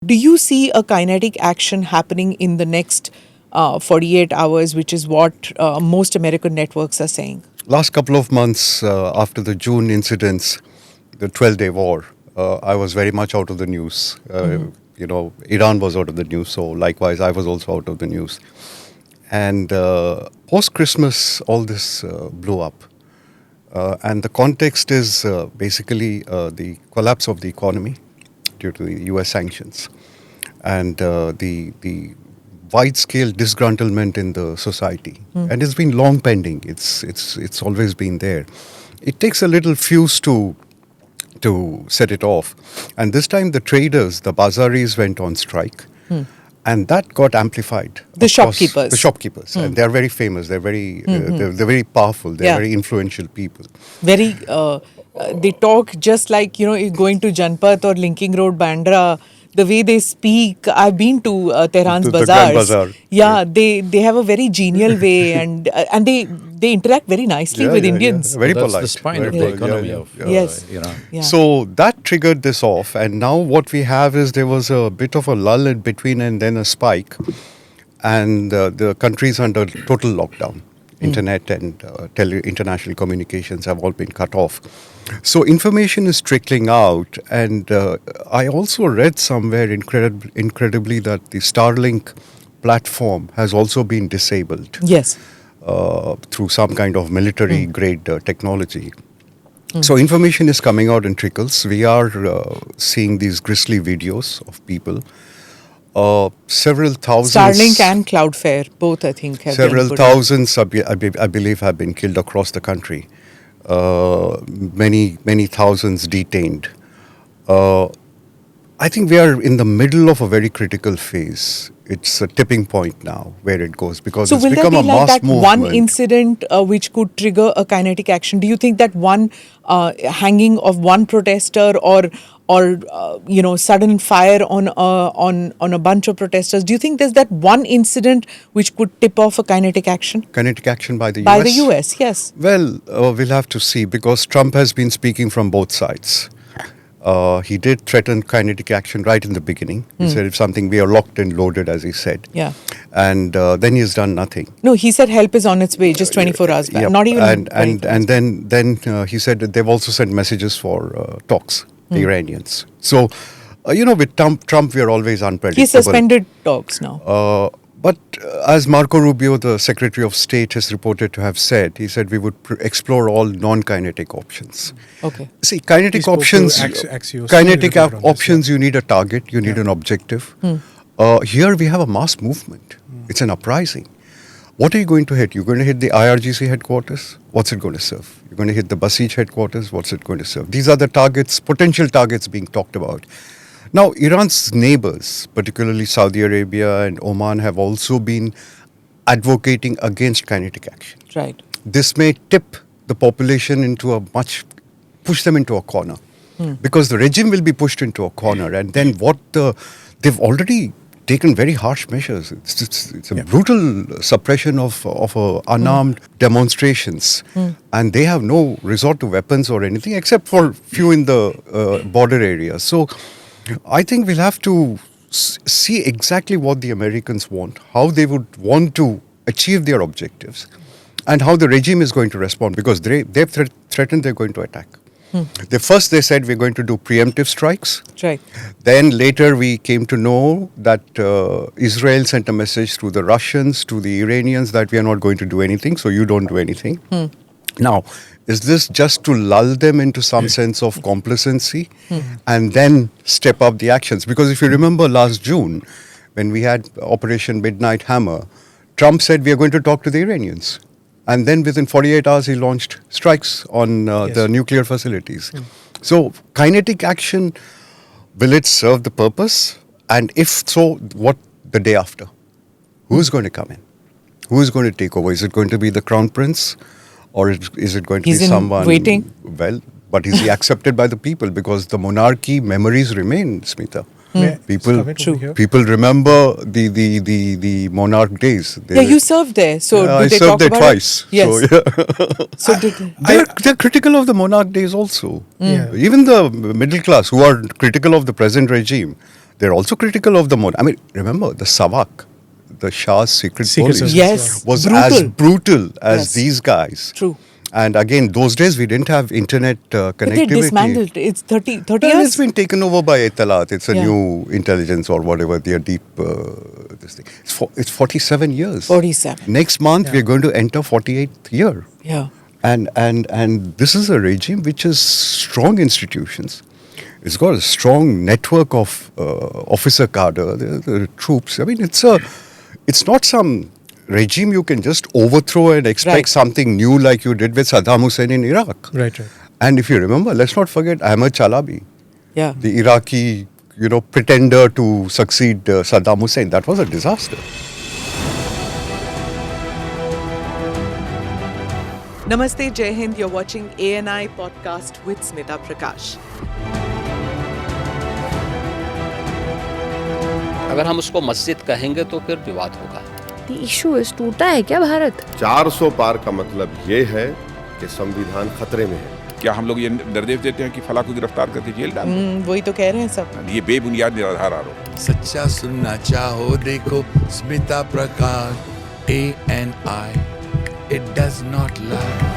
Do you see a kinetic action happening in the next 48 hours, which is what most American networks are saying? Last couple of months after the June incidents, the 12-day war, I was very much out of the news. Iran was out of the news, so likewise I was also out of the news. And post-Christmas, all this blew up. And the context is basically the collapse of the economy due to the US sanctions and the wide-scale disgruntlement in the society. And it's been long pending. It's always been there. It takes a little fuse to set it off. And this time the traders, the bazaris went on strike. And that got amplified. The shopkeepers. The shopkeepers. And they're very famous. They're very, they're very powerful. They're very influential people. Very, they talk just like, going to Janpat or Linking Road, Bandra. The way they speak, I've been to Tehran's The bazaars. Grand Bazaar. Yeah, they have a very genial way, and they interact very nicely with Indians. Very That's polite. the spine very of the polite. economy of Yes. Iran. Yeah. So that triggered this off, and now what we have is there was a bit of a lull in between and then a spike, and the country's under total lockdown. Internet and international communications have all been cut off. So information is trickling out, and I also read somewhere incredibly that the Starlink platform has also been disabled. Yes. Through some kind of military-grade technology. So information is coming out in trickles. We are seeing these grisly videos of people. Several thousands... Starlink and Cloudflare, both I think have Several been thousands, I believe, have been killed across the country. Many thousands detained. I think we are in the middle of a very critical phase. It's a tipping point now where it goes because it's become a mass movement. So will there be like that one incident which could trigger a kinetic action? Do you think that one hanging of one protester or sudden fire on a bunch of protesters? Do you think there's that one incident which could tip off a kinetic action? Kinetic action by the US? By the US, yes. Well, we'll have to see because Trump has been speaking from both sides. He did threaten kinetic action right in the beginning. He said, if something, we are locked and loaded, as he said. Yeah. And then he's done nothing. No, he said help is on its way, just 24 hours back. Not even. And then he said that they've also sent messages for talks, the Iranians. So, with Trump, we are always unpredictable. He suspended talks now. But as Marco Rubio, the Secretary of State, has reported to have said, he said we would explore all non-kinetic options. Okay. See, kinetic options, you need a target, you need an objective. Here we have a mass movement. It's an uprising. What are you going to hit? You're going to hit the IRGC headquarters? What's it going to serve? You're going to hit the Basij headquarters? What's it going to serve? These are the targets, potential targets being talked about. Now, Iran's neighbors, particularly Saudi Arabia and Oman, have also been advocating against kinetic action. Right. This may tip the population push them into a corner. Because the regime will be pushed into a corner. And then they've already taken very harsh measures. It's a brutal suppression of unarmed demonstrations. And they have no resort to weapons or anything except for few in the border areas. So I think we'll have to see exactly what the Americans want, how they would want to achieve their objectives, and how the regime is going to respond, because they've threatened they're going to attack. First they said we're going to do preemptive strikes. Right. Then later we came to know that Israel sent a message through the Russians to the Iranians that we are not going to do anything, so you don't do anything. Now, is this just to lull them into some sense of complacency and then step up the actions? Because if you remember last June, when we had Operation Midnight Hammer, Trump said we are going to talk to the Iranians. And then within 48 hours, he launched strikes on the nuclear facilities. So kinetic action, will it serve the purpose? And if so, what the day after? Who's going to come in? Who is going to take over? Is it going to be the Crown Prince? Or is it going to be someone waiting? Well, but is he accepted by the people? Because the monarchy memories remain, Smita. People remember the monarch days. You served there. So I served there twice. Yes. So, they're critical of the monarch days also. Even the middle class who are critical of the present regime, they're also critical of the monarch. I mean, remember the Savak, the Shah's secret police, service, Yes, was brutal. as brutal as Yes. these guys. True. And again, those days we didn't have internet But they connectivity. dismantled. It's 30 Well, years. it's been taken over by Etalat. It's a Yeah. new intelligence or whatever. Their deep this thing. It's 47 years. 47. Next month we're going to enter 48th year. Yeah. And this is a regime which has strong institutions. It's got a strong network of officer cadre, the troops. I mean, it's not some regime you can just overthrow and expect Right. something new like you did with Saddam Hussein in Iraq. Right. And if you remember, let's not forget Ahmed Chalabi, Yeah. the Iraqi, pretender to succeed Saddam Hussein. That was a disaster. Namaste, Jai Hind. You're watching ANI podcast with Smita Prakash. अगर हम उसको मस्जिद कहेंगे तो फिर विवाद होगा। The issue is टूटा है क्या भारत? 400 पार का मतलब ये है कि संविधान खतरे में है। क्या हम लोग ये निर्देश देते हैं कि फला को गिरफ्तार करके जेल डाल दो? वही तो कह रहे हैं सब। ये बेबुनियाद निराधार आरोप। सच्चा सुनना चाहो देखो स्मिता प्रकाश ANI, it does not lie.